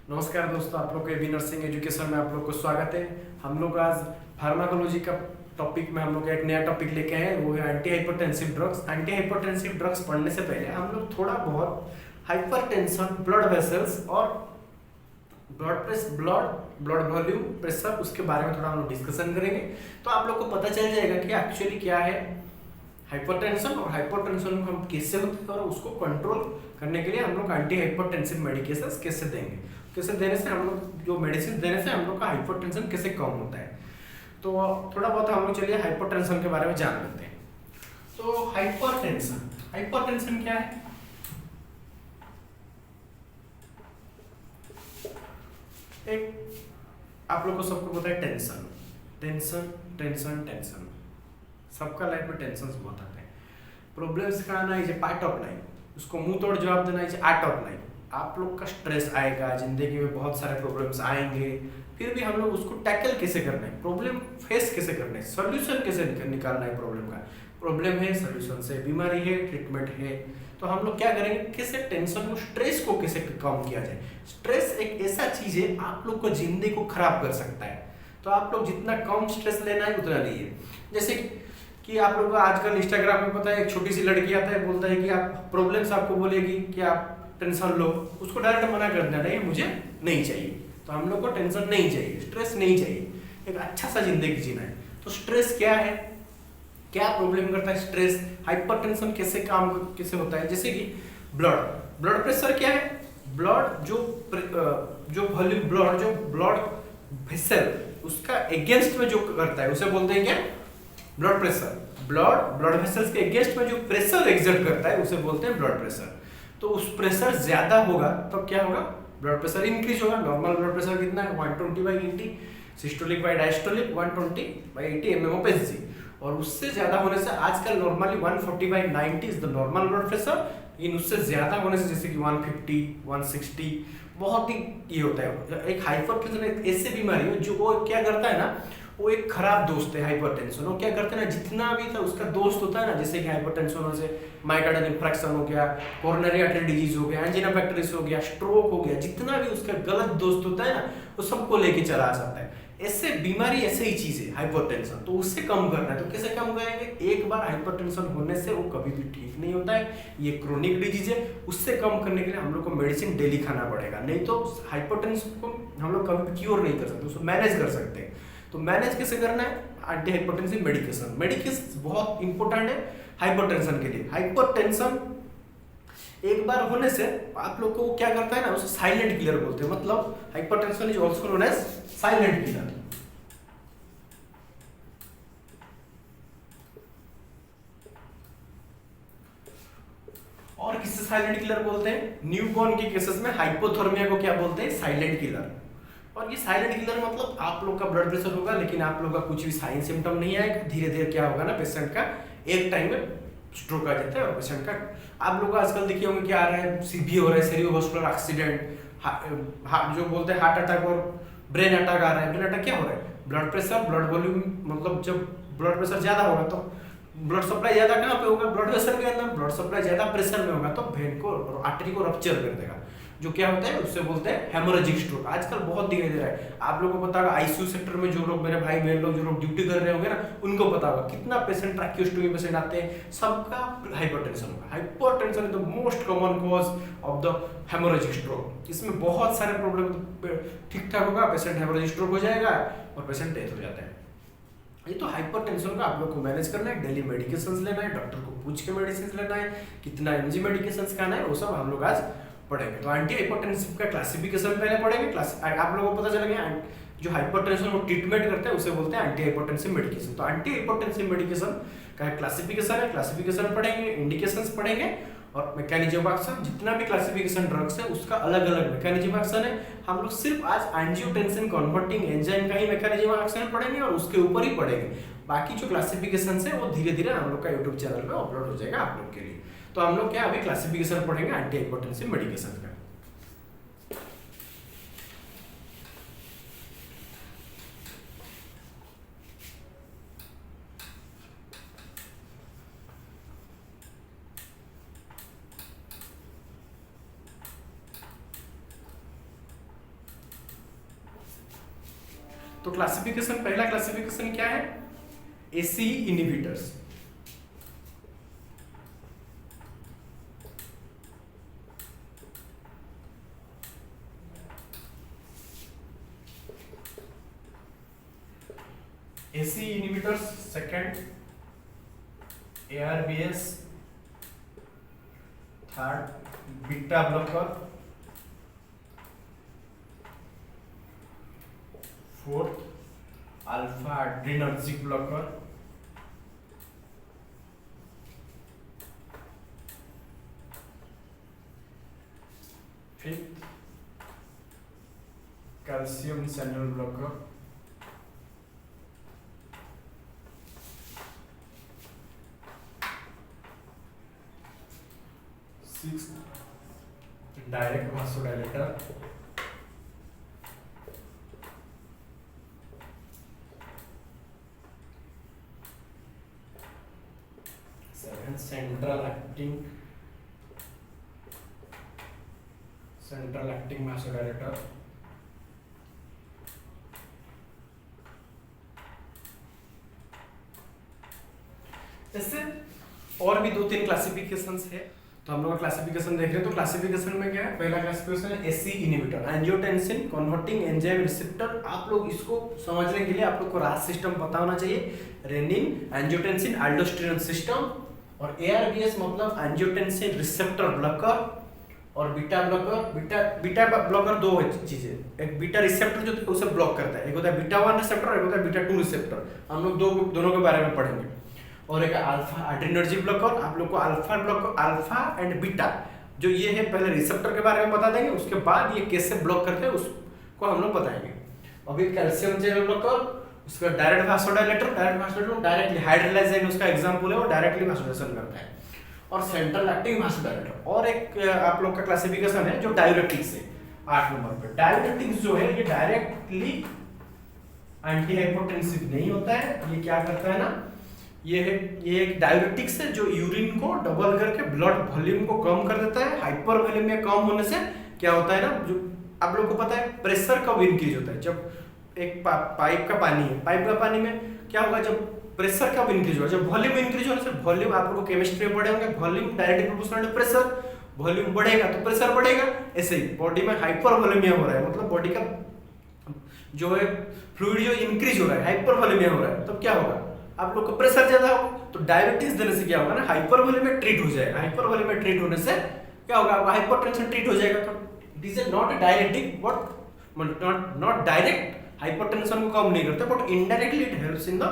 नमस्कार दोस्तों, आप लोग के बी नर्सिंग एजुकेशन में आप लोग को स्वागत है। हम लोग आज फार्माकोलॉजी का टॉपिक में हम लोग एक नया टॉपिक लेके आए हैं, वो है anti hypertensive drugs. Anti hypertensive drugs पढ़ने से पहले हम लोग थोड़ा बहुत हाइपरटेंशन, ब्लड वेसल्स और ब्लड वॉल्यूम, प्रेशर, उसके बारे में थोड़ा हम लोग डिस्कशन करेंगे। तो आप लोग को पता चल जाएगा कि एक्चुअली क्या है हाइपरटेंशन और हाइपरटेंशन हम कैसे होते हैं और उसको कंट्रोल करने के लिए हम लोग एंटी हाइपरटेंसिव मेडिकेशंस कैसे देंगे, कैसे देने से हम लोग जो मेडिसिन देने से हम लोग का हाइपरटेंशन कैसे कम होता है। तो थोड़ा बहुत हम लोग चलिए हाइपरटेंशन के बारे में जान लेते हैं। तो हाइपरटेंशन क्या है? एक आप लोग को सबको पता है टेंशन टेंशन टेंशन टेंशन, सबका लाइफ में टेंशन बहुत आते हैं। प्रॉब्लम्स का आना is a part of life, उसको मुंह तोड़ जवाब देना इज आर्ट ऑफ लाइफ। आप लोग का स्ट्रेस आएगा, जिंदगी में बहुत सारे प्रॉब्लम्स आएंगे, फिर भी हम लोग उसको टैकल कैसे करना है, प्रॉब्लम फेस कैसे करना है, सोल्यूशन कैसे निकालना है प्रॉब्लम का। प्रॉब्लम है, सोल्यूशन से, बीमारी है, ट्रीटमेंट है। तो हम लोग क्या करेंगे, कैसे टेंशन को, स्ट्रेस को कैसे कम किया जाए। स्ट्रेस एक ऐसा चीज है आप लोग को जिंदगी को खराब कर सकता है। तो आप लोग जितना कम स्ट्रेस लेना है उतना लीजिए। जैसे कि आप लोगों को आजकल इंस्टाग्राम में पता है, एक छोटी सी लड़की आता है, बोलता है कि आप प्रॉब्लम्स आपको बोलेगी कि आप टेंशन लो, उसको डायरेक्ट मना कर देना, नहीं मुझे नहीं चाहिए। तो हम लोग को टेंशन नहीं चाहिए, स्ट्रेस नहीं चाहिए, एक अच्छा सा जिंदगी जीना है। तो स्ट्रेस क्या है, क्या प्रॉब्लम करता है स्ट्रेस, हाइपरटेंशन कैसे होता है। जैसे कि ब्लड प्रेशर क्या है, ब्लड जो वॉल्यूम, ब्लड वेसल उसका अगेंस्ट में जो करता है उसे बोलते हैं क्या, ब्लड प्रेशर। ब्लड वेसल्स के अगेंस्ट में जो प्रेशर एग्जर्ट करता है उसे बोलते हैं ब्लड प्रेशर। तो उस प्रेशर ज्यादा होगा तो क्या होगा, ब्लड प्रेशर इंक्रीज होगा। नॉर्मल ब्लड प्रेशर कितना है, 120/80, सिस्टोलिक बाय डायस्टोलिक 120/80 mm/Hg। और उससे ज्यादा होने से आजकल normally 140/90 is the normal blood pressure. लेकिन उससे ज्यादा होने से जैसे कि 150, 160 बहुत ही ये होता है। एक हाइपरटेंशन एक ऐसी बीमारी है जो वो क्या करता है ना, वो एक खराब दोस्त है हाइपरटेंशन। वो क्या करते हैं ना, जितना भी था उसका दोस्त होता है ना, जैसे कि हाइपरटेंशन से माइकार्डियल इंफ्रैक्शन हो गया, कोरोनरी आर्टरी डिजीज हो गया, एंजिना पेक्टोरिस हो गया, स्ट्रोक हो गया, जितना भी उसका गलत दोस्त होता है ना वो सबको लेके चला जाता है। ऐसे बीमारी ऐसे ही चीज है हाइपरटेंशन। तो उससे कम करना है, तो कैसे कम करेंगे, एक बार हाइपरटेंशन होने से वो कभी भी ठीक नहीं होता है, ये क्रोनिक डिजीज है। उससे कम करने के लिए हम लोग को मेडिसिन डेली खाना पड़ेगा, नहीं तो हाइपरटेंशन को हम लोग कभी भी क्योर नहीं कर सकते, उसको मैनेज कर सकते हैं। तो मैनेज कैसे करना है, एंटी हाइपरटेंसिव मेडिकेशन बहुत इंपॉर्टेंट है हाइपरटेंशन के लिए। हाइपरटेंशन एक बार होने से आप लोग को क्या करता है ना, उसे साइलेंट किलर बोलते हैं। मतलब hypertension is also known as silent killer. और किससे साइलेंट किलर बोलते हैं, न्यूबॉर्न के केसेस में हाइपोथर्मिया को क्या बोलते हैं, साइलेंट किलर। और ये साइलेंट किलर मतलब आप लोग का ब्लड प्रेशर होगा लेकिन आप लोग का कुछ भी साइन सिम्टम नहीं आएगा। धीरे धीरे क्या होगा ना, पेशेंट का एक टाइम में स्ट्रोक आ जाता है और पेशेंट का, आप लोग आजकल देखिए होंगे क्या आ रहा है, सीबी हो रहा है, सेरियोवास्कुलर एक्सीडेंट, जो बोलते हैं हार्ट अटैक और ब्रेन अटैक आ रहा है। ब्रेन अटैक क्या हो रहा है, ब्लड प्रेशर, ब्लड वॉल्यूम, मतलब जब ब्लड प्रेशर ज्यादा होगा तो ब्लड सप्लाई ज्यादा कहाँ पे होगा, ब्लड वेसल के अंदर। ब्लड सप्लाई ज्यादा प्रेशर में होगा तो वेन को और आर्टरी को रप्चर कर देगा, जो क्या होता है उससे बोलते हैं हेमोरेजिक स्ट्रोक। आजकल बहुत दिखाई दे रहा है। आप लोगों को पता होगा आईसीयू सेक्टर में जो लोग, मेरे भाई बहन लोग जो लोग ड्यूटी कर रहे होंगे ना, उनको पता होगा कितना पेशेंट ट्रैकियोस्टोमी पेशेंट आते हैं, सबका हाइपरटेंशन होगा। Hypertension is the most common cause of the haemorrhagic stroke. इसमें बहुत सारे प्रॉब्लम, ठीक ठाक होगा पेशेंट, हेमोरेजिक स्ट्रोक हो जाएगा और पेशेंट डेथ हो जाता है। ये तो हाइपरटेंशन का आप लोग को मैनेज करना है, डेली मेडिकेशंस लेना है, डॉक्टर को पूछ के मेडिसिन लेना है, कितना एमजी मेडिकेशंस खाना है, वो सब हम लोग आज पढ़ेंगे। तो एंटी हाइपरटेंसिव का क्लासिफिकेशन पहले पढ़ेंगे। आप लोगों को पता चल गया जो हाइपरटेंशन को ट्रीटमेंट करते हैं उसे बोलते हैं एंटी हाइपरटेंसिव मेडिकेशन। तो एंटी हाइपरटेंसिव मेडिकेशन का क्लासिफिकेशन है, क्लासिफिकेशन पढ़ेंगे, इंडिकेशंस पढ़ेंगे और मैकेनिज्म ऑफ एक्शन। जितना भी क्लासिफिकेशन ड्रग्स है उसका अलग अलग मैकेनिज्म ऑफ एक्शन है। हम लोग सिर्फ आज एंजियोटेंसिन कन्वर्टिंग एंजाइम का ही मैकेनिज्म ऑफ एक्शन पढ़ेंगे और उसके ऊपर ही पढ़ेंगे। बाकी जो क्लासिफिकेशन है वो धीरे धीरे हम लोग का यूट्यूब चैनल पे अपलोड हो जाएगा आप लोग के लिए। तो हम लोग क्या अभी क्लासिफिकेशन पढ़ेंगे एंटी हाइपरटेंसिव मेडिकेशन का। तो क्लासिफिकेशन, पहला क्लासिफिकेशन क्या है, AC inhibitors. AC inhibitors, second ARBs, third beta blocker, fourth alpha adrenergic blocker, fifth calcium channel blocker, sixth direct vasodilator, seventh central acting vasodilator, जैसे और भी 2-3 क्लासिफिकेशंस है। तो हम लोग क्लासिफिकेशन देख रहे हैं, तो क्लासिफिकेशन में क्या है, पहला क्लासिफिकेशन है AC inhibitor, angiotensin converting enzyme receptor. आप लोग इसको समझने के लिए आप लोग को रास सिस्टम पता होना चाहिए, रेनिन, एंजियोटेंसिन, एल्डोस्टेरोन सिस्टम, और एआरबीएस मतलब एंजियोटेंसिन रिसेप्टर ब्लॉकर, और बीटा ब्लॉकर। बीटा ब्लॉकर दो चीजें, एक बीटा रिसेप्टर जो उसे ब्लॉक करता है, एक होता है बीटा 1 रिसेप्टर, एक होता है बीटा 2 रिसेप्टर। हम लोग दोनों के बारे में पढ़ेंगे। और एक अल्फा एड्रेनर्जिक ब्लॉकर, आप लोग को alpha blocker, alpha and beta जो ये है, पहले रिसेप्टर के बारे में बता देंगे, उसके बाद ये कैसे ब्लॉक करते हैं उसको हम लोग बताएंगे। अभी कैल्शियम चैनल ब्लॉकर, उसका डायरेक्ट वासोडाइलेटर, डायरेक्टली हाइड्रोलाइजेशन उसका एग्जांपल है, वो डायरेक्टली वासोडाइलेशन करता है। और सेंट्रल एक्टिंग वासोडाइलेटर, और एक आप लोग का क्लासिफिकेशन है जो डायूरेटिक्स है 8 नंबर पे। डायूरेटिक्स जो है ये डायरेक्टली एंटी हाइपोटेंसिव नहीं होता है, ये क्या करता है ना, ये एक डायूरेटिक्स है जो यूरिन को डबल करके ब्लड वॉल्यूम को कम कर देता है। हाइपर वॉल्यूमिया कम होने से क्या होता है ना, जो आप लोग को पता है प्रेशर कब इंक्रीज होता है, जब एक पाइप का पानी है, पाइप का पानी में क्या होगा, जब प्रेशर कब इंक्रीज होगा, जब वॉल्यूम इंक्रीज होने से, वॉल्यूम आप लोग को केमिस्ट्री में पढ़े होंगे, volume directly proportional to pressure, volume बढ़ेगा तो प्रेशर बढ़ेगा। ऐसे ही बॉडी में हाइपर वॉल्यूमिया हो रहा है, मतलब बॉडी का जो है फ्लूइड जो इंक्रीज हो रहा है, हाइपर वॉल्यूमिया हो रहा है, तब क्या होगा, आप लोग का प्रेशर ज्यादा होगा, तो डायबिटीज देने से क्या होगा ना, हाइपर वॉल्यूमिया ट्रीट हो जाएगा। हाइपर वॉल्यूमिया ट्रीट होने से क्या होगा, आपका हाइपरटेंशन ट्रीट हो जाएगा। तो it is not a diuretic, what not direct hypertension को कम नहीं करता, but indirectly it helps in the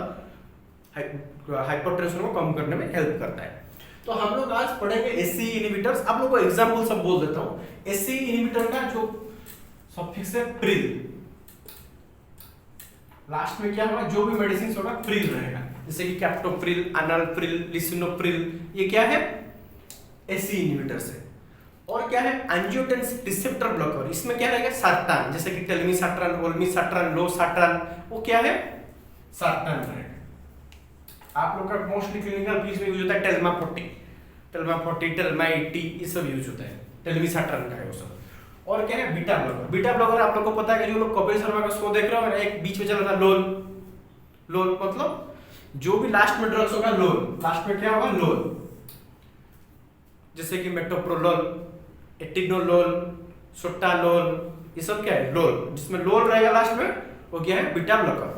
hypertension को कम करने में हेल्प करता है। तो हम लोग आज पढ़ेंगे एसी इनहिबिटर्स। आप लोगों को एग्जांपल सब बोल देता हूं। एसी इनहिबिटर का जो सफिक्स है प्रिल, लास्ट में क्या होगा, जो भी मेडिसिन होगा प्रिल रहेगा, जैसे कि कैप्टोप्रिल, अनालप्रिल, लिसिनोप्रिल, ये क्या है, एसी इनहिबिटर्स है। और क्या है, एंजियोटेंसिन रिसेप्टर ब्लॉकर, इसमें क्या रहेगा, सार्टान, जैसे कि टेलमिसार्टान, ओल्मिसार्टान, लोसार्टान, वो क्या है, सार्टान रहेगा। आप लोग का मोस्टली क्लिनिकल पीस में यूज होता है टेल्माफोर्टी, टेल्मा-80, ये सब यूज होता है, टेलमिसार्टान का है वो सब। और क्या है, बीटा ब्लॉकर। बीटा ब्लॉकर आप लोग को पता है कि जो लोग कपिल शर्मा का शो देख रहे हो, एक बीच में चल रहा था लोल, मतलब जो भी लास्ट में ड्रग्स होगा लोल, लास्ट में क्या होगा, लोल, जैसे कि मेटोप्रोलोल, एटिनोलोल, सोटालोल, ये सब क्या है, लोल, जिसमें लोल रहेगा लास्ट में, वो क्या है, बीटा ब्लॉकर।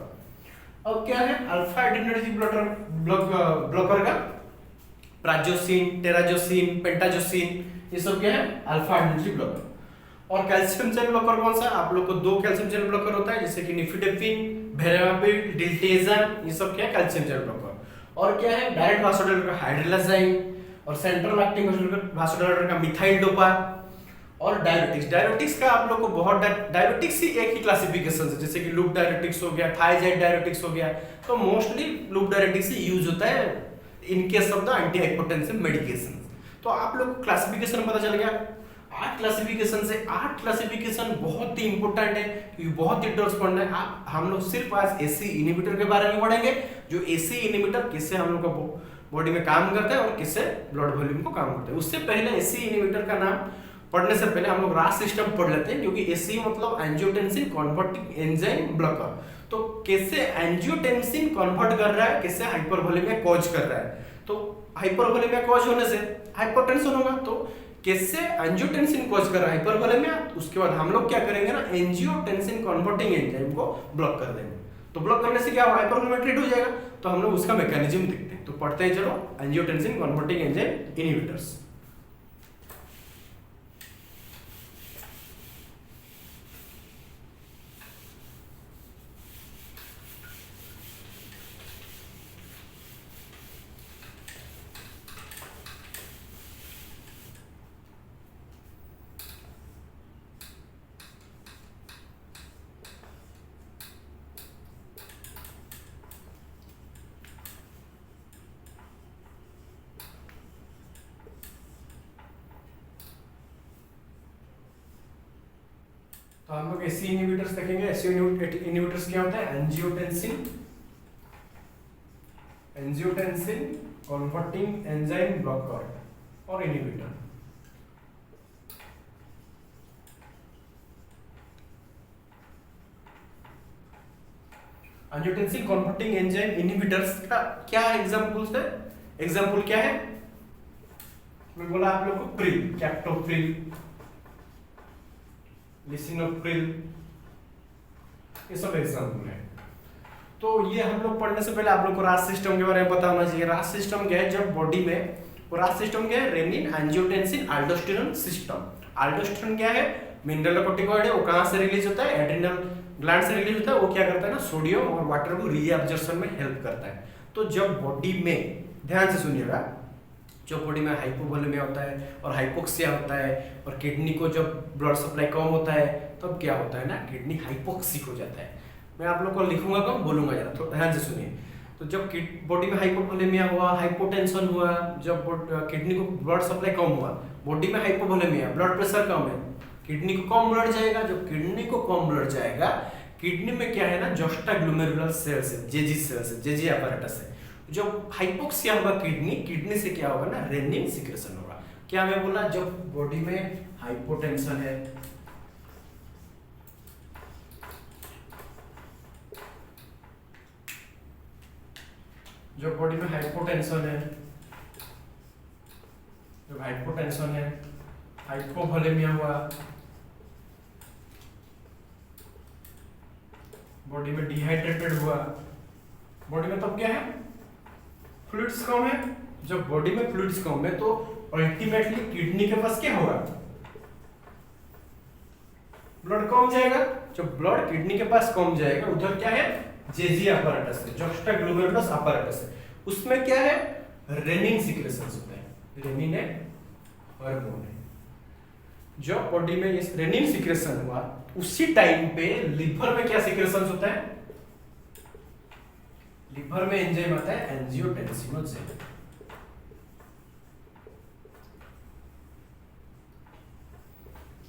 और क्या है, अल्फा एड्रेनर्जिक ब्लॉकर का प्राजोसिन, टेराजोसिन, पेंटाजोसिन, ये सब क्या है, अल्फा एड्रेनर्जिक ब्लॉकर। और कैल्शियम चैनल ब्लॉकर कौन सा, आप लोग को 2 कैल्शियम चैनल ब्लॉकर होता है, जैसे कि निफिडेपिन, वेरापिड, डिल्टेजन, ये सब क्या है, कैल्शियम चैनल ब्लॉकर। और क्या है, डायरेक्ट वासोडाइलेटर का हाइड्रोलाजाइन, और सेंट्रल एक्टिंग वासोडाइलेटर का मिथाइल डोपा। और डायरेटिक्स का आप लोग को बहुत, डायरेटिक्स ही एक ही क्लासिफिकेशन है, जैसे कि लूप डायरेटिक्स हो गया, थायजाइड डायरेटिक्स हो गया, तो मोस्टली लूप डायरेटिक्स ही यूज होता है in case of the anti hypotensive medication. तो आप लोग को क्लासिफिकेशन पता चल गया। 8 क्लासिफिकेशन से, 8 क्लासिफिकेशन बहुत ही इंपॉर्टेंट है, क्योंकि बहुत ही टर्म्स पढ़ना है। आप हम लोग सिर्फ आज एसी इनहिबिटर के बारे में पढ़ेंगे, जो एसी इनहिबिटर किससे हम लोग का बॉडी में काम करता है और किससे ब्लड वॉल्यूम को काम करता है। उससे पहले एसी इनहिबिटर का नाम पढ़ने से पहले हम लोग रास सिस्टम पढ़ लेते हैं, क्योंकि एसी मतलब एंजियोटेंसिन कन्वर्टिंग एंजाइम ब्लॉकर। तो कैसे एंजियोटेंसिन कन्वर्ट कर रहा है, कैसे हाइपरवोलेमिया कॉज कर रहा है। तो हाइपरवोलेमिया कॉज होने से हाइपरटेंशन होगा, तो कैसे एंजियोटेंसिन कॉज कर रहा है हाइपरवोलेमिया, उसके बाद हम लोग क्या करेंगे ना, एंजियोटेंसिन कन्वर्टिंग एंजाइम को ब्लॉक कर देंगे। तो ब्लॉक करने से क्या होगा, हाइपरवोलेमिया ट्रीट हो जाएगा। तो हम लोग उसका मैकेनिज्म देखते हैं। तो पढ़ते हैं, चलो, एंजियोटेंसिन कन्वर्टिंग एंजाइम इनहिबिटर्स। तो हम लोग एसी इनहिबिटर्स देखेंगे। एसी इनहिबिटर्स क्या होता है, एंजियोटेंसिन कन्वर्टिंग एंजाइम ब्लॉकर और inhibitor. Angiotensin converting enzyme inhibitors का क्या एग्जांपल्स है, एग्जांपल क्या है, मैं बोला आप लोग को, प्रिल, कैप्टोप्रिल, लिसिनोप्रिल, ये सब एग्जांपल है। तो ये हम लोग पढ़ने से पहले आप लोग को रास सिस्टम के बारे में पता होना चाहिए। रास सिस्टम क्या है, जब बॉडी में, वो रास सिस्टम क्या है, रेनिन एंजियोटेंसिन अल्डोस्टेरोन सिस्टम। अल्डोस्टेरोन क्या है, मिनरलोकोर्टिकॉइड है। वो कहां से रिलीज होता है, एड्रिनल ग्लैंड से रिलीज होता है। वो क्या करता है ना, सोडियम और वाटर को रीअब्जॉर्प्शन में हेल्प करता है। तो जब बॉडी में, ध्यान से सुनिएगा, जब बॉडी में हाइपोवोलेमिया होता है और हाइपोक्सिया होता है और किडनी को जब ब्लड सप्लाई कम होता है, तब क्या होता है ना, किडनी हाइपोक्सिक हो जाता है। मैं आप लोग को लिखूंगा कम, बोलूंगा जरा, तो ध्यान से सुनिए। तो जब बॉडी में हाइपोवोलेमिया हुआ, हाइपोटेंशन हुआ, जब किडनी को ब्लड सप्लाई कम हुआ, बॉडी में हाइपोवोलेमिया, ब्लड प्रेशर कम है, किडनी को कम ब्लड जाएगा। जब किडनी को कम ब्लड जाएगा, किडनी में क्या है ना, जस्टा ग्लोमेरुलर सेल्स है, जेजी सेल्स है, जेजी apparatus है। जब हाइपोक्सिया होगा किडनी से क्या होगा ना, रेनिन सिक्रेशन होगा। क्या मैं बोला, जब बॉडी में हाइपोटेंशन है, जब बॉडी में हाइपोटेंशन है, जब हाइपोटेंशन है, हाइपोवोलेमिया हुआ, बॉडी में डिहाइड्रेटेड हुआ, बॉडी में तब क्या है, फ्लूइड्स कम है। जब बॉडी में फ्लूइड्स कम है, तो अल्टीमेटली किडनी के पास क्या होगा, ब्लड कम जाएगा। जब ब्लड किडनी के पास कम जाएगा, उधर क्या है, जेजी apparatus है, जस्टा ग्लोमेरुलस apparatus है, उसमें क्या है, रेनिन सिक्रेशंस होते हैं। रेनिन है हार्मोन है। जब बॉडी में ये रेनिन सिक्रेशन हुआ, उसी टाइम पे लिवर में क्या सिक्रेशन होता है, लिवर में एंजाइम आता है एंजियोटेंसिनोजेन।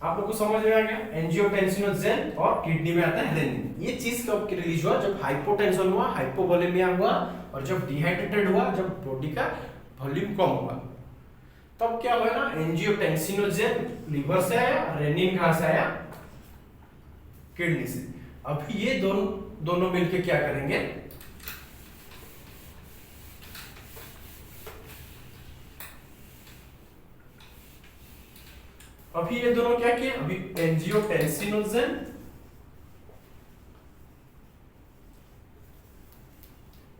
आप लोग को समझ में आ गया, एंजियोटेंसिनोजेन, और किडनी में आता है रेनिन। ये चीज कब रिलीज हुआ, जब हाइपोटेंशन हुआ, हाइपोवोलेमिया हुआ, और जब डिहाइड्रेटेड हुआ, जब बॉडी का वॉल्यूम कम हुआ, तब क्या हुआ ना, एंजियोटेंसिनोजेन लिवर से आया, रेनिन कहां से आया, किडनी से। अब ये दोनों मिलके क्या करेंगे, अभी ये दोनों क्या किए, अभी एंजियोटेंसिनोजेन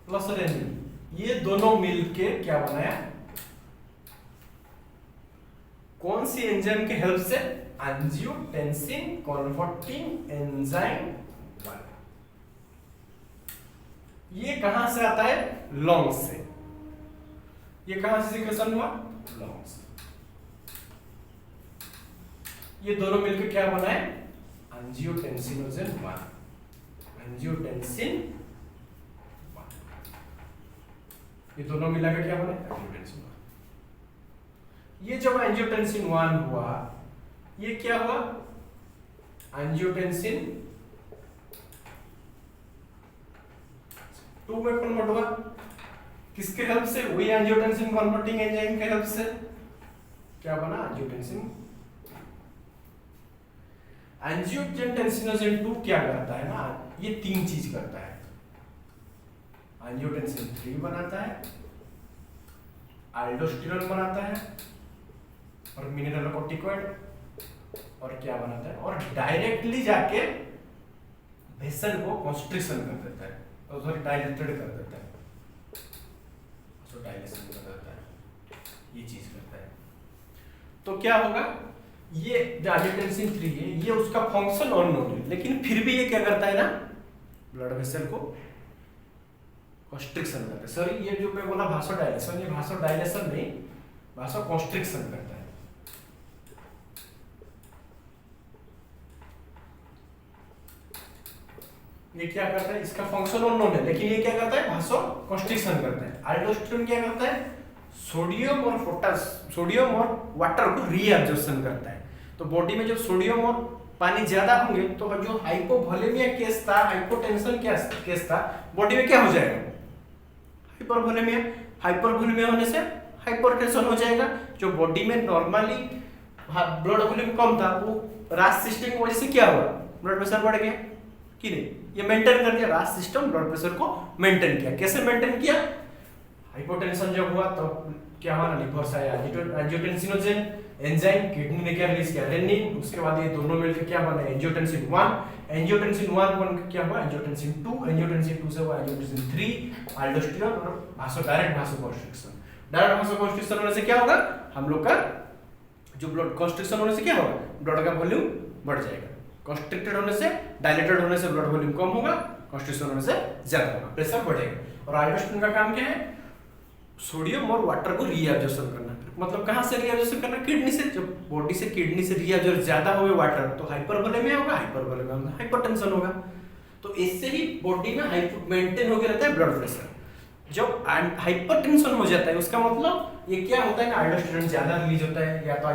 प्लस रेनिन, ये दोनों मिलके क्या बनाया, कौन सी एंजाइम के हेल्प से, एंजियोटेंसिन कन्वर्टिंग एंजाइम 1। ये कहां से आता है, लंग्स से। ये कहां से सिक्रेशन हुआ, लंग्स। ये दोनों मिलकर क्या बनाए, एंजियोटेंसिनोजेन 1, एंजियोटेंसिन 1। ये दोनों मिलाकर क्या बने, एंजियोटेंसिन 1। ये जब एंजियोटेंसिन 1 हुआ, ये क्या हुआ, एंजियोटेंसिन 2 में कन्वर्ट हुआ। किसके हेल्प से, वही एंजियोटेंसिन कन्वर्टिंग एंजाइम के हेल्प से क्या बना, एंजियोटेंसिन एंजियोटेंसिनोजेन 2 क्या करता है ना, ये 3 चीज करता है। एंजियोटेंसिन 3 बनाता है, एल्डोस्टेरोन बनाता है और मिनरलोकोर्टिकोइड, और क्या बनाता है, और डायरेक्टली जाके वेसल को कॉन्स्ट्रिक्शन कर देता है, और सॉरी डायलेटेड कर देता है, सो डायलेशन कर देता है, ये चीज करता है। तो क्या होगा, ये जो एंजियोटेंसिन 3 है ये उसका फंक्शन अननोन है, लेकिन फिर भी ये क्या करता है ना, ब्लड वेसल को कॉन्स्ट्रिक्शन करता है। सॉरी ये जो मैं बोला भासोडाइलेशन, ये भासोडाइलेशन नहीं, भासोकॉन्स्ट्रिक्शन करता है। ये क्या करता है, इसका फंक्शन अननोन है, लेकिन ये क्या करता है, भासोकॉन्स्ट्रिक्शन करता है। एल्डोस्टेरोन क्या करता है, सोडियम और वाटर को रीअब्जॉर्प्शन करता है। तो बॉडी में जब सोडियम और पानी ज्यादा होंगे तो जो हाइपोवोलेमिया केस था, हाइपोटेंशन केस था, बॉडी में क्या हो जाएगा, हाइपरवोलेमिया। हाइपरवोलेमिया होने से हाइपरटेंशन हो जाएगा। जो बॉडी में नॉर्मली ब्लड वॉल्यूम कम था, वो रास सिस्टम की वजह से क्या हुआ, ब्लड प्रेशर बढ़ गया कि नहीं, ये मेंटेन कर दिया। रास सिस्टम ब्लड प्रेशर को मेंटेन किया। कैसे मेंटेन किया, हाइपोटेंशन जब हुआ तो क्या हुआ ना, लिवर से आया एंजियोटेंसिनोजेन एंजाइम, किडनी ने क्या रिलीज किया, रेनिन, उसके बाद ये दोनों मिलकर क्या बने, एंजियोटेंसिन 1, एंजियोटेंसिन 1 बनकर क्या हुआ, एंजियोटेंसिन 2, एंजियोटेंसिन 2 से हुआ एंजियोटेंसिन 3, एल्डोस्टेरोन और डायरेक्ट भासोकॉन्स्ट्रिक्शन। डायरेक्ट भासोकॉन्स्ट्रिक्शन होने से क्या होगा, हम लोग का जो ब्लड कॉन्स्ट्रिक्शन होने से क्या होगा, ब्लड का वॉल्यूम बढ़ जाएगा। कॉन्स्ट्रिक्टेड होने से, डायलेटेड होने से ब्लड वॉल्यूम कम होगा, कॉन्स्ट्रिक्शन होने से ज्यादा होगा, प्रेशर बढ़ेगा। और एल्डोस्टेरोन का काम क्या है, सोडियम और वाटर को रीअब्जॉर्प्शन करना। मतलब कहां से रीअब्जॉर्प्शन करना, किडनी से। जब बॉडी से किडनी से रीअब्जॉर्ब ज्यादा होगा वाटर तो हाइपरवोलेमिया होगा, हाइपरवोलेमिया में हाइपरटेंशन होगा। तो इससे ही बॉडी में मेंटेन होकर रहता है ब्लड प्रेशर। जब हाइपरटेंशन हो जाता है उसका मतलब ये क्या होता है ना, एल्डोस्टेरोन ज्यादा रिलीज होता है या तो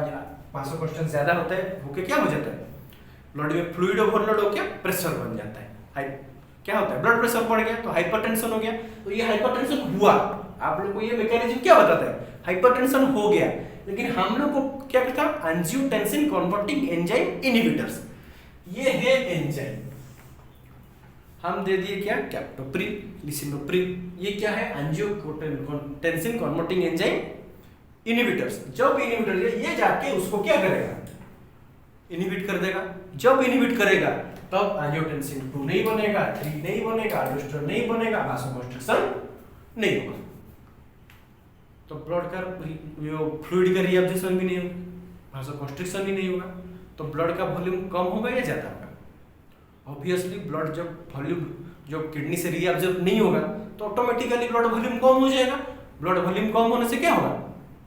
भासोकॉन्स्ट्रिक्शन ज्यादा होता है, होके क्या हो जाता है, ब्लड में फ्लूइड ओवरलोड होकर प्रेशर बन जाता है। क्या होता है, ब्लड प्रेशर बढ़ गया तो हाइपरटेंशन हो गया। तो ये हाइपरटेंशन हुआ, आप लोग को ये मैकेनिज्म क्या बताता है, हाइपरटेंशन हो गया। लेकिन हम लोग को क्या था, एंजियोटेंसिन कन्वर्टिंग एंजाइम इनहिबिटर्स, ये है एंजाइम। हम दे दिए क्या, कैप्टोप्रिल, लिसिनोप्रिल, ये क्या है, एंजियोटेंसिन कन्वर्टिंग एंजाइम इनहिबिटर्स। जब इनहिबिटर ये जाके उसको क्या करेगा, इनहिबिट कर देगा। जब इनहिबिट करेगा तब एंजियोटेंसिन 2 नहीं बनेगा, 3 नहीं बनेगा, एल्डोस्टेरोन नहीं बनेगा, भासोकॉन्स्ट्रिक्शन नहीं होगा। तो ब्लड का फ्लूइड का रीअब्जॉर्प्शन भी नहीं होगा, भासोकॉन्स्ट्रिक्शन भी नहीं होगा। तो ब्लड का वॉल्यूम कम होगा या ज्यादा होगा, ऑब्वियसली ब्लड जब वॉल्यूम जो किडनी से रीअब्जॉर्ब नहीं होगा तो ऑटोमेटिकली ब्लड वॉल्यूम कम हो जाएगा। ब्लड वॉल्यूम कम होने से क्या होगा,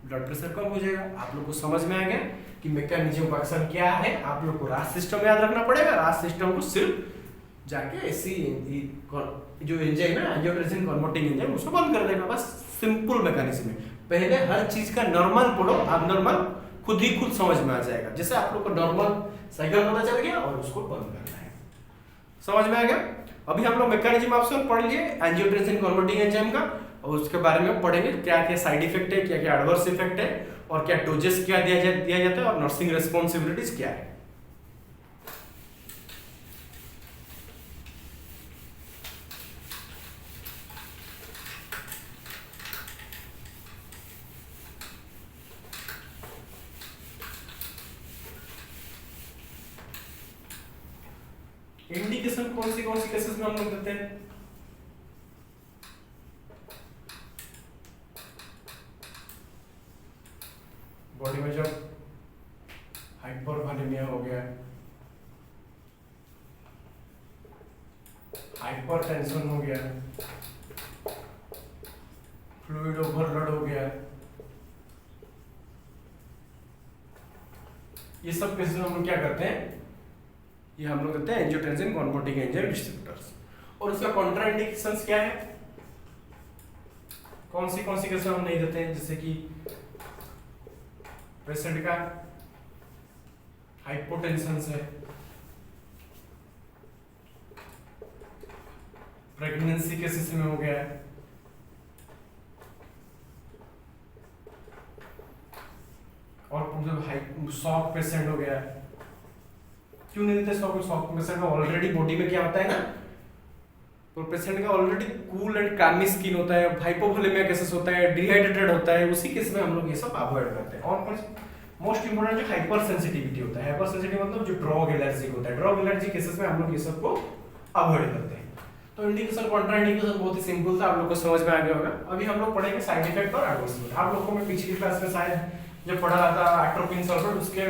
ब्लड प्रेशर कम हो जाएगा। आप लोग को समझ में आ गया कि मैकेनिज्म ऑफ एक्शन क्या है। आप लोग को रास सिस्टम याद रखना पड़ेगा। रास सिस्टम को सिर्फ जाके ऐसी जो एंजाइम है, एंजियोटेंसिन कन्वर्टिंग एंजाइम, उसको बंद कर देगा। बस सिंपल मैकेनिज्म है। पहले हर चीज का नॉर्मल पढ़ो, अबनॉर्मल खुद ही खुद समझ में आ जाएगा। जैसे आप लोग को नॉर्मल साइकिल पता चल गया और उसको बंद करना है, समझ में आ गया। अभी हम लोग मैकेनिज्म ऑफ एक्शन पढ़ लिए एंजियोटेंसिन कन्वर्टिंग एंजाइम का, और उसके बारे में पढ़ेंगे क्या क्या साइड इफेक्ट है, क्या क्या एडवर्स इफेक्ट है, और क्या डोजेस क्या दिया जाता है, और नर्सिंग रिस्पॉन्सिबिलिटीज क्या है। इंडिकेशन कौन सी केसेस में हम लोग देते हैं, बॉडी में जब हाइपरवोलेमिया हो गया, हाइपरटेंशन हो गया, फ्लूइड ओवरलोड हो गया, ये सब केसेस में हम लोग क्या करते हैं, ये हम लोग कहते हैं एंजियोटेंसिन कन्वर्टिंग एंजाइम डिस्ट्रीब्यूटर्स। और उसका कॉन्ट्राइंडिकेशंस क्या है, कौन सी केसेस हम नहीं देते हैं, जैसे कि पेशेंट का हाइपोटेंशन से, प्रेगनेंसी केसेस में हो गया है, और जब शॉक पेशेंट हो गया है, क्यों नहीं देते सॉफ्ट पेशेंट का ऑलरेडी बॉडी में क्या होता है ना, तो पेशेंट का ऑलरेडी कूल एंड कामी स्किन होता है, हाइपोवोलेमिया केसेस होता है, डिहाइड्रेटेड होता है, उसी केस में हम लोग ये सब अवॉइड करते हैं। और मोस्ट इंपोर्टेंट जो हाइपर सेंसिटिविटी होता है, हाइपर सेंसिटिव मतलब जो ड्रग एलर्जिक होता है, ड्रग एलर्जी केसेस में हम लोग ये सब को अवॉइड करते हैं। तो इंडिकेशन कॉन्ट्रा इंडिकेशन बहुत ही सिंपल था, आप लोग को समझ में आ गया होगा। अभी हम लोग पढ़ेंगे साइड इफेक्ट और एडवर्स इफेक्ट। आप लोगों को मैं पिछली क्लास में शायद जब पढ़ा रहा था एट्रोपिन सल्फेट, उसके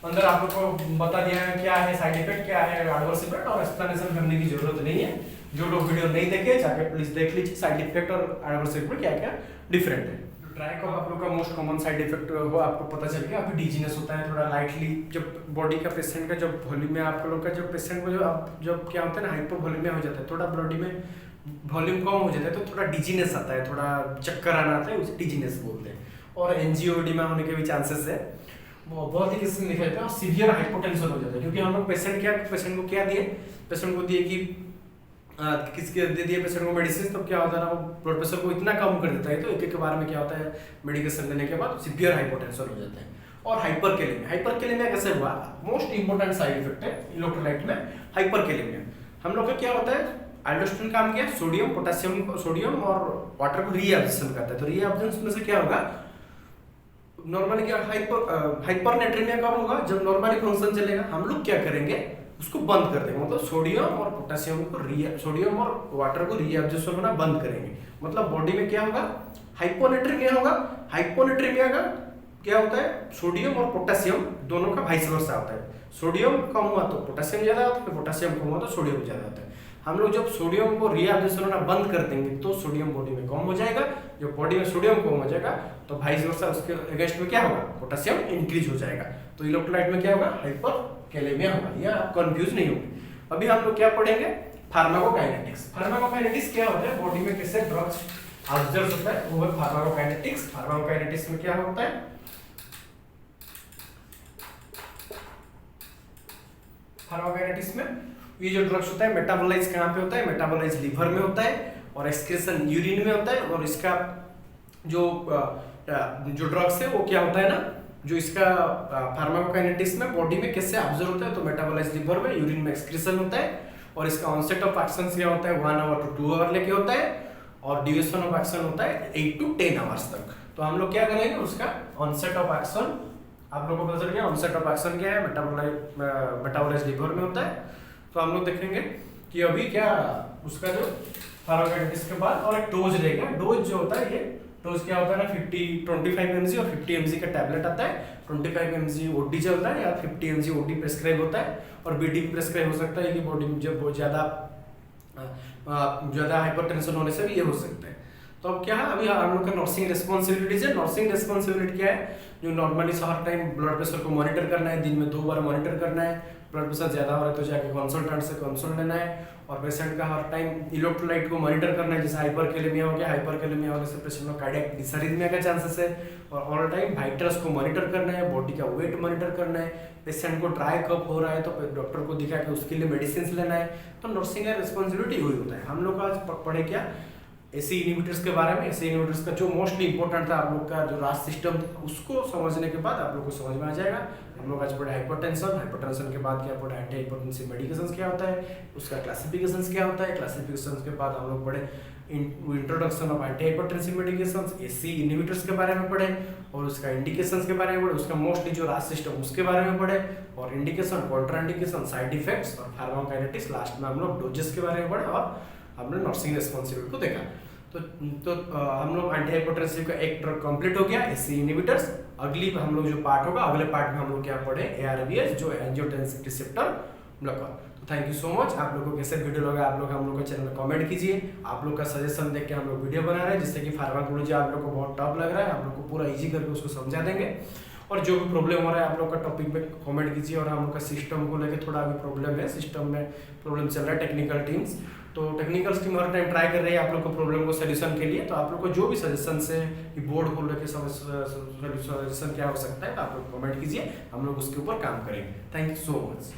अंदर आप लोग को बता दिया है क्या है साइड इफेक्ट, क्या है एडवर्स इफेक्ट, और एक्सप्लेनेशन करने की जरूरत नहीं है। जो लोग वीडियो नहीं देखे जाके प्लीज देख लीजिए साइड इफेक्ट और एडवर्स इफेक्ट में क्या क्या डिफरेंट है। ड्राई कफ आप लोग का मोस्ट कॉमन साइड इफेक्ट वो आपको पता चल गया। अभी डिजीनेस होता है थोड़ा लाइटली, जब बॉडी का पेशेंट का जब वॉल्यूम में आप लोग का जब पेशेंट को जब क्या होता है ना हाइपोवोलेमिया हो जाता है, थोड़ा बॉडी में वॉल्यूम कम हो जाता है तो थोड़ा डिजीनेस आता है, थोड़ा चक्कर आना आता है, उसे डिजीनेस बोलते हैं। और एंजियोएडिमा होने के भी चांसेस है, वो बहुत ही किस्म दिखाई देता है। और सीवियर हाइपोटेंशन हो जाता है, क्योंकि हम लोग पेशेंट को क्या दिए, पेशेंट को दिए कि किसके दे दिए पेशेंट को मेडिसिन, तो क्या होता है ना वो ब्लड प्रेशर को इतना कम कर देता है, तो एक बार में क्या होता है मेडिकेशन लेने के बाद सीवियर हाइपोटेंशन हो जाता है। और हाइपरकेलेमिया कैसे हुआ, मोस्ट इंपोर्टेंट साइड इफेक्ट है इलेक्ट्रोलाइट में हाइपरकेलेमिया। हम लोग का क्या होता है, एल्डोस्टेरोन काम किया, सोडियम पोटेशियम सोडियम और वाटर को रीअब्जॉर्प्शन करता है। तो रीअब्जॉर्प्शन में से क्या होगा, नॉर्मली क्या हाइपरनेट्रीमिया कब होगा, जब नॉर्मली फंक्शन चलेगा, हम लोग क्या करेंगे उसको बंद कर देंगे, मतलब सोडियम और पोटेशियम को सोडियम और वाटर को रीअब्जॉर्प्शन होना बंद करेंगे। मतलब बॉडी में क्या होगा, हाइपोनेट्रीमिया होगा। हाइपोनेट्रीमिया का क्या होता है, सोडियम और पोटेशियम दोनों का वाइस वर्सा होता है। सोडियम कम हुआ तो पोटेशियम ज्यादा होता है, पोटेशियम कम हुआ तो सोडियम ज्यादा होता है। हम लोग जब सोडियम को रीअब्जॉर्प्शन होना बंद कर देंगे तो सोडियम बॉडी में कम हो जाएगा। जब बॉडी में सोडियम कम हो जाएगा तो वाइस वर्सा उसके अगेंस्ट में क्या होगा, पोटेशियम इंक्रीज हो जाएगा। तो इलेक्ट्रोलाइट में क्या होगा, हाइपरकेलेमिया होगा। या आप कंफ्यूज नहीं होंगे। अभी हम लोग क्या पढ़ेंगे, फार्माकोकाइनेटिक्स। फार्माकोकाइनेटिक्स क्या होता है, बॉडी में कैसे ड्रग्स अब्जॉर्ब होता है, वो है फार्माकोकाइनेटिक्स। फार्माकोकाइनेटिक्स में क्या होता है, फार्माकोकाइनेटिक्स में ये जो ड्रग्स होता है मेटाबोलाइज कहाँ पे होता है, मेटाबोलाइज लीवर में होता है और एक्सक्रीशन यूरिन में होता है। और इसका जो ड्रग्स है वो क्या होता है ना, जो इसका फार्माकोकाइनेटिक्स में बॉडी में कैसे ऑब्जर्व होता है, तो मेटाबोलाइज लीवर में, यूरिन में एक्सक्रीशन होता है। और इसका ऑनसेट ऑफ एक्शन क्या होता है, 1 आवर to 2 आवर लेके होता है। और ड्यूरेशन ऑफ एक्शन होता है 8 to 10 आवर्स तक। तो हम लोग क्या करेंगे, उसका ऑनसेट ऑफ एक्शन आप लोगों को पता चल गया। ऑनसेट ऑफ एक्शन क्या है, मेटाबोलाइज लीवर में होता है। तो हम लोग देखेंगे कि अभी क्या उसका जो फार्माकोकाइनेटिक्स के बाद और एक डोज रहेगा। डोज जो होता है, ये डोज क्या होता है ना, 25 mg और 50 mg का टैबलेट आता है। 25 mg ओडी चलता है या 50 mg ओडी प्रेस्क्राइब होता है। और बीडी भी प्रेस्क्राइब हो सकता है कि बॉडी में जब बहुत ज्यादा हाइपरटेंशन होने से भी ये हो सकता है। तो अब क्या है, अभी हम लोग का नर्सिंग रिस्पॉन्सिबिलिटीज है। नर्सिंग रिस्पॉन्सिबिलिटी क्या है, जो नॉर्मली हर टाइम ब्लड प्रेशर को मॉनिटर करना है, दिन में 2 बार मॉनिटर करना है। ब्लड प्रेशर ज्यादा हो रहा है तो जाके कंसल्टेंट से कंसल्ट लेना है। और पेशेंट का हर टाइम इलेक्ट्रोलाइट को मॉनिटर करना है। जैसे हाइपरकेलेमिया हो गया, हाइपरकेलेमिया होने से पेशेंट में कार्डियक डिसरिथमिया का चांसेस है। और ऑल टाइम वाइटल्स को मॉनिटर करना है, बॉडी का वेट मॉनिटर करना है। पेशेंट को ड्राई कफ हो रहा है तो डॉक्टर को दिखा के उसके लिए मेडिसिन लेना है। तो नर्सिंग का रिस्पॉन्सिबिलिटी वही होता है। हम लोग आज पढ़े क्या, एसी इनहिबिटर्स के बारे में। एसी इनहिबिटर्स का जो मोस्टली इंपॉर्टेंट था आप लोग का जो रास सिस्टम था, उसको समझने के बाद आप लोग को समझ में आ जाएगा। हम लोग आज पढ़े हाइपरटेंशन के बाद क्या पढ़े, एंटी हाइपरटेंसिव मेडिकेशंस क्या होता है, उसका क्लासिफिकेशंस क्या होता है। क्लासिफिकेशंस के बाद हम लोग पढ़े introduction of anti hypertensive medications, AC inhibitors के बारे में पढ़े और उसका इंडिकेशंस के बारे में पढ़े, उसका मोस्टली जो रास सिस्टम उसके बारे में पढ़े और इंडिकेशन, कॉन्ट्राइंडिकेशन, साइड इफेक्ट्स और फार्माकोकाइनेटिक्स। लास्ट में हम लोग डोजेस के बारे में पढ़े और हमने नर्सिंग रिस्पॉन्सिबिलिटी को देखा। तो हम लोग एंटी हाइपरटेंसिव का एक ड्रग कंप्लीट हो गया, एसी इनहिबिटर्स। अगली हम लोग जो पार्ट होगा, अगले पार्ट में हम लोग क्या पढ़े, ARBs जो एंजियोटेंसिन रिसेप्टर ब्लॉकर। तो थैंक यू सो मच। आप लोगों को कैसे वीडियो लगा आप लोग हम लोग के चैनल में कमेंट कीजिए। आप लोग का सजेशन देख के हम लोग वीडियो बना रहे हैं, जिससे कि फार्माकोलॉजी आप लोग को बहुत टफ लग रहा है, आप लोग को पूरा इजी करके उसको समझा देंगे। और जो भी प्रॉब्लम हो रहा है आप लोग का टॉपिक में कमेंट कीजिए। और हम लोग का सिस्टम को लेकर थोड़ा अभी प्रॉब्लम है, सिस्टम में प्रॉब्लम चल रहा है, टेक्निकल टीम्स। तो टेक्निकल टीम हर टाइम ट्राई कर रही है आप लोग को प्रॉब्लम को सोल्यूशन के लिए। तो आप लोग को जो भी सजेशन है कि बोर्ड को लेकर सजेशन क्या हो सकता है, तो आप लोग कमेंट कीजिए, हम लोग उसके ऊपर काम करेंगे। Thank you so much.